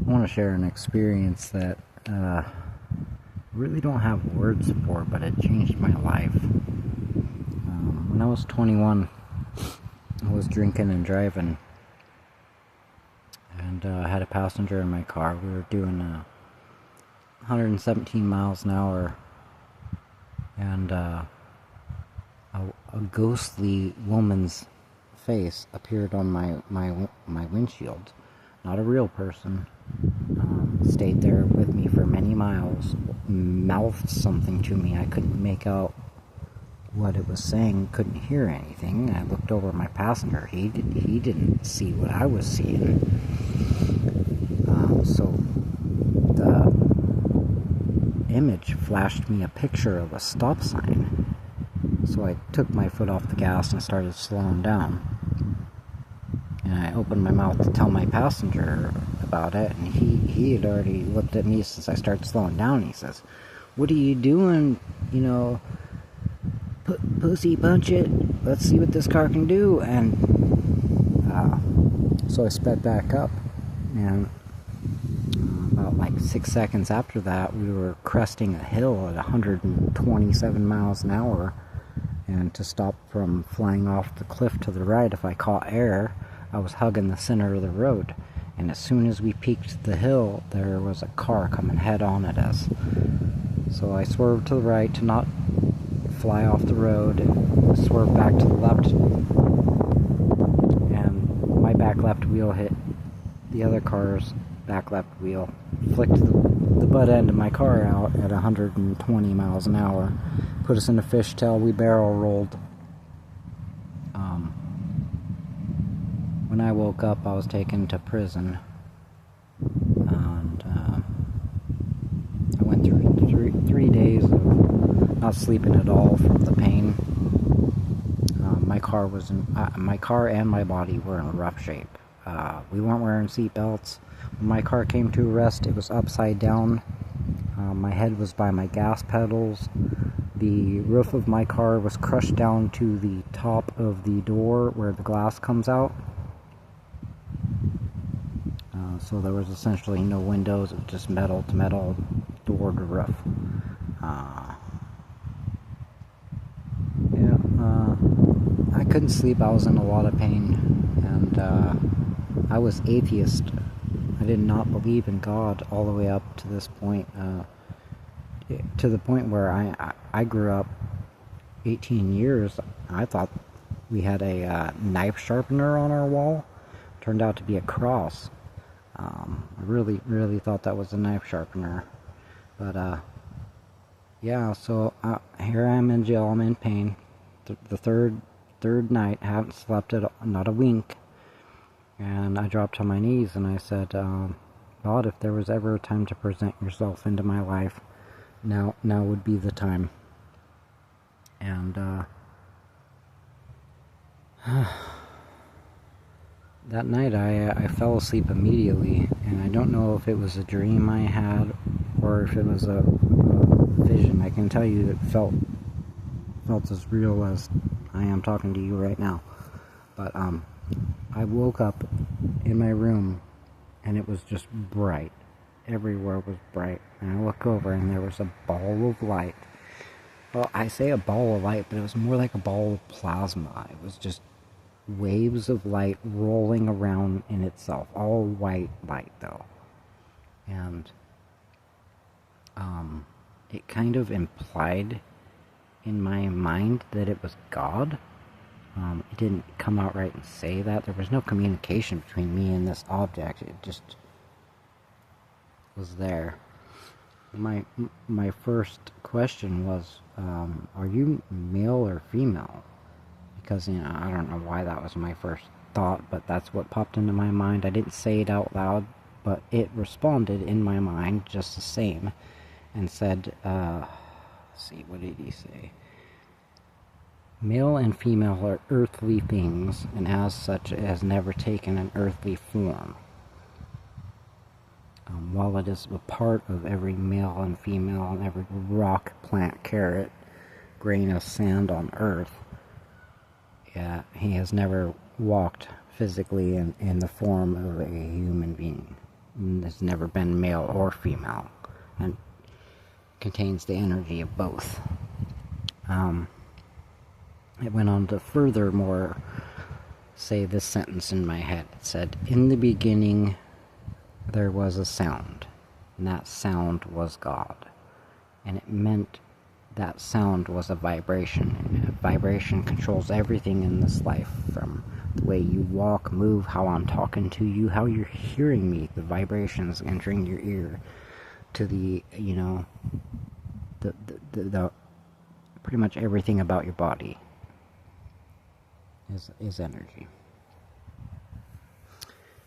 I want to share an experience that really don't have words for, but it changed my life. When I was 21, I was drinking and driving, and I had a passenger in my car. We were doing 117 miles an hour, and a ghostly woman's face appeared on my windshield. Not a real person. Stayed there with me for many miles, mouthed something to me. I couldn't make out what it was saying, couldn't hear anything. I looked over at my passenger. He didn't see what I was seeing. So the image flashed me a picture of a stop sign. So I took my foot off the gas and started slowing down. And I opened my mouth to tell my passenger about it, and he had already looked at me since I started slowing down. He says, "What are you doing? You know, pussy, punch it. Let's see what this car can do." And so I sped back up, and about like 6 seconds after that, we were cresting a hill at 127 miles an hour. And to stop from flying off the cliff to the right, if I caught air, I was hugging the center of the road. And as soon as we peaked the hill, there was a car coming head on at us. So I swerved to the right to not fly off the road and swerved back to the left. And my back left wheel hit the other car's back left wheel. Flicked the butt end of my car out at 120 miles an hour. Put us in a fishtail. We barrel rolled. When I woke up, I was taken to prison, and I went through three days of not sleeping at all from the pain. My car and my body were in rough shape. We weren't wearing seatbelts. When my car came to a rest, it was upside down. My head was by my gas pedals. The roof of my car was crushed down to the top of the door where the glass comes out. So there was essentially no windows, it was just metal to metal, door to roof. I couldn't sleep, I was in a lot of pain, and I was atheist. I did not believe in God all the way up to this point, to the point where I grew up 18 years. I thought we had a knife sharpener on our wall. Turned out to be a cross. I really thought that was a knife sharpener. But yeah, so here I am in jail. I'm in pain. The third night, I haven't slept not a wink. And I dropped to my knees and I said, God, if there was ever a time to present yourself into my life, now would be the time. And that night I fell asleep immediately, and I don't know if it was a dream I had or if it was a vision. I can tell you it felt as real as I am talking to you right now. But I woke up in my room and it was just bright. Everywhere was bright. And I look over and there was a ball of light. Well, I say a ball of light, but it was more like a ball of plasma. It was just waves of light rolling around in itself. All white light, though. And it kind of implied in my mind that it was God. It didn't come out right and say that. There was no communication between me and this object. It just was there. My first question was, are you male or female? Because, I don't know why that was my first thought, but that's what popped into my mind. I didn't say it out loud, but it responded in my mind just the same, and said, let's see, what did he say? Male and female are earthly things, and as such it has never taken an earthly form. While it is a part of every male and female and every rock, plant, carrot, grain of sand on earth, he has never walked physically in the form of a human being. And has never been male or female, and contains the energy of both. It went on to furthermore say this sentence in my head. It said, "In the beginning there was a sound, and that sound was God." And it meant that sound was a vibration. And a vibration controls everything in this life, from the way you walk, move, how I'm talking to you, how you're hearing me, the vibrations entering your ear, to the, the pretty much everything about your body is energy.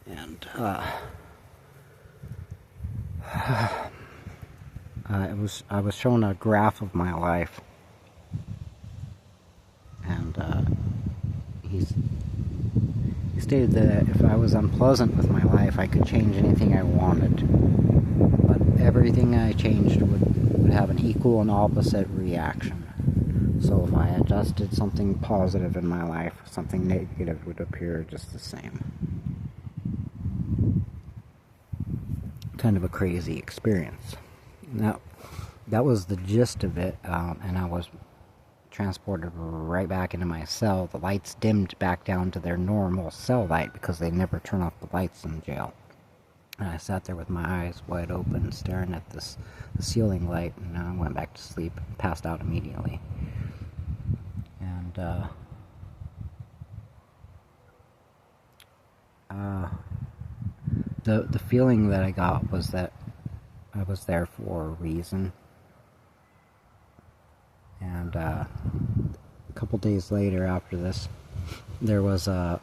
And I was shown a graph of my life, and he stated that if I was unpleasant with my life, I could change anything I wanted, but everything I changed would have an equal and opposite reaction. So if I adjusted something positive in my life, something negative would appear just the same. Kind of a crazy experience. Now, that was the gist of it, and I was transported right back into my cell. The lights dimmed back down to their normal cell light because they never turn off the lights in jail. And I sat there with my eyes wide open, staring at the ceiling light, and I went back to sleep and passed out immediately. And the feeling that I got was that I was there for a reason. And a couple days later, after this, there was a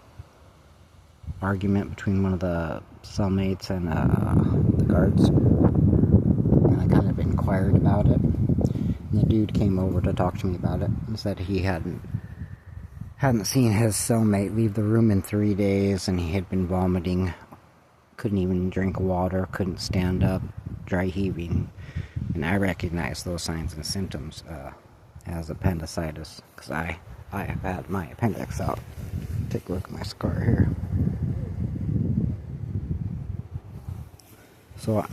argument between one of the cellmates and the guards, and I kind of inquired about it. And the dude came over to talk to me about it and said he hadn't seen his cellmate leave the room in 3 days, and he had been vomiting, couldn't even drink water, couldn't stand up, dry heaving. And I recognized those signs and symptoms as appendicitis, because I have had my appendix out. Take a look at my scar here. So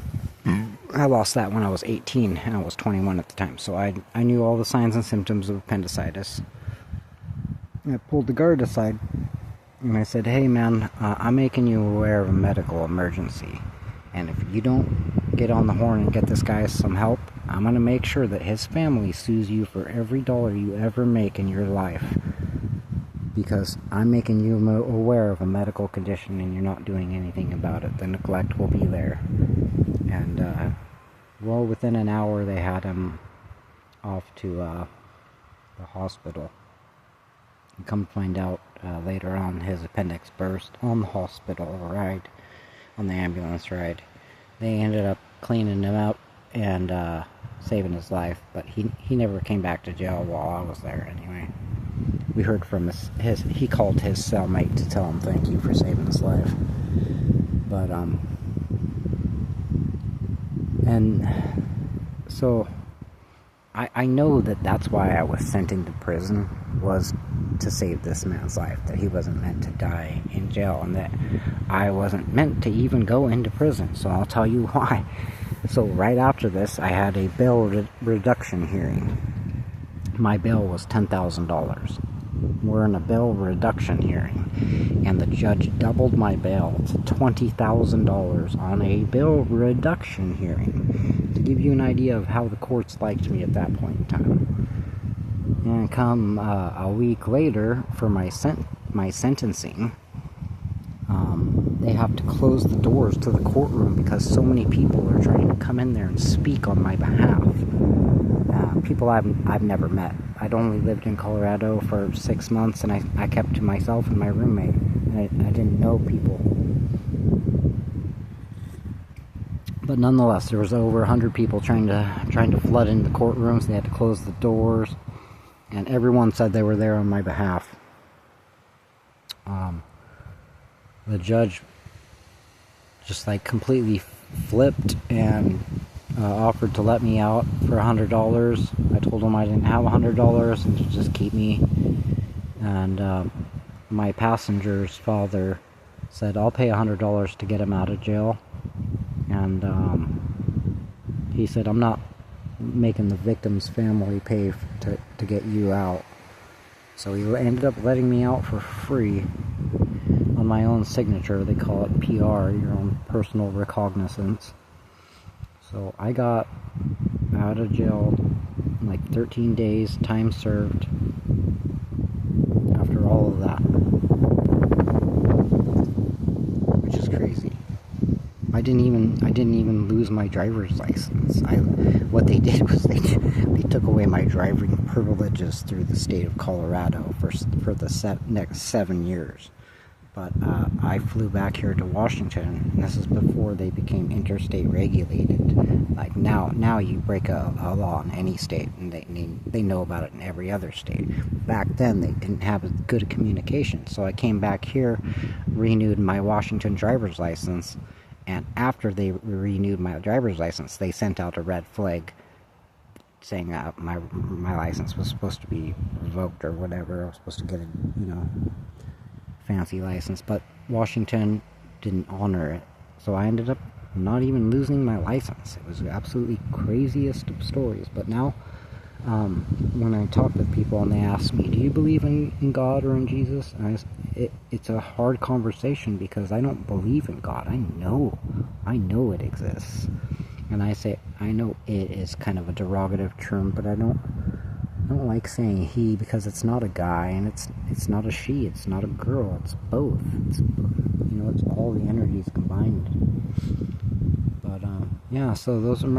I lost that when I was 18, and I was 21 at the time. So I knew all the signs and symptoms of appendicitis. I pulled the guard aside, and I said, "Hey man, I'm making you aware of a medical emergency. And if you don't get on the horn and get this guy some help, I'm going to make sure that his family sues you for every dollar you ever make in your life. Because I'm making you aware of a medical condition and you're not doing anything about it. The neglect will be there." And, well, within an hour they had him off to the hospital. And come to find out later on, his appendix burst on the hospital ride, on the ambulance ride. They ended up cleaning him out and saving his life, but he never came back to jail while I was there anyway. We heard from he called his cellmate to tell him thank you for saving his life. But and so I know that that's why I was sent into prison, was to save this man's life, that he wasn't meant to die in jail, and that I wasn't meant to even go into prison. So I'll tell you why. So right after this, I had a bail reduction hearing. My bail was $10,000. We're in a bail reduction hearing, and the judge doubled my bail to $20,000 on a bail reduction hearing, to give you an idea of how the courts liked me at that point in time. And come a week later for my sentencing, they have to close the doors to the courtroom because so many people are trying to come in there and speak on my behalf. People I've never met. I'd only lived in Colorado for 6 months, and I kept to myself and my roommate. I didn't know people. But nonetheless, there was over 100 people trying to flood into the courtrooms. They had to close the doors, and everyone said they were there on my behalf. The judge just completely flipped and offered to let me out for $100. I told him I didn't have $100 and to just keep me. And my passenger's father said, "I'll pay $100 to get him out of jail." and he said, I'm not making the victim's family pay to get you out. So he ended up letting me out for free on my own signature. They call it PR, your own personal recognizance. So I got out of jail in like 13 days, time served, after all of that. Which is crazy. I didn't even lose my driver's license. What they did was they took away my driving privileges through the state of Colorado for the next 7 years. But I flew back here to Washington, and this is before they became interstate regulated. Like now you break a law in any state, and they know about it in every other state. Back then, they didn't have as good a communication, so I came back here, renewed my Washington driver's license, and after they renewed my driver's license, they sent out a red flag saying that my license was supposed to be revoked or whatever. I was supposed to get a fancy license, but Washington didn't honor it, so I ended up not even losing my license. It was the absolutely craziest of stories. But now, when I talk with people and they ask me, do you believe in God or in Jesus? And it's a hard conversation because I don't believe in God. I know it exists. And I say, I know it is kind of a derogative term, but I don't like saying he because it's not a guy and it's not a she, it's not a girl, it's both. It's all the energies combined. But yeah, so those are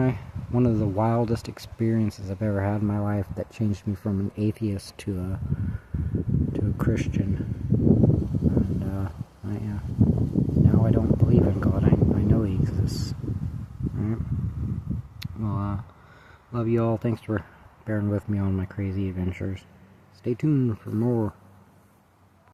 one of the wildest experiences I've ever had in my life that changed me from an atheist to a Christian. And now I don't believe in God. I know he exists. Alright. Well, love you all. Thanks for bearing with me on my crazy adventures. Stay tuned for more.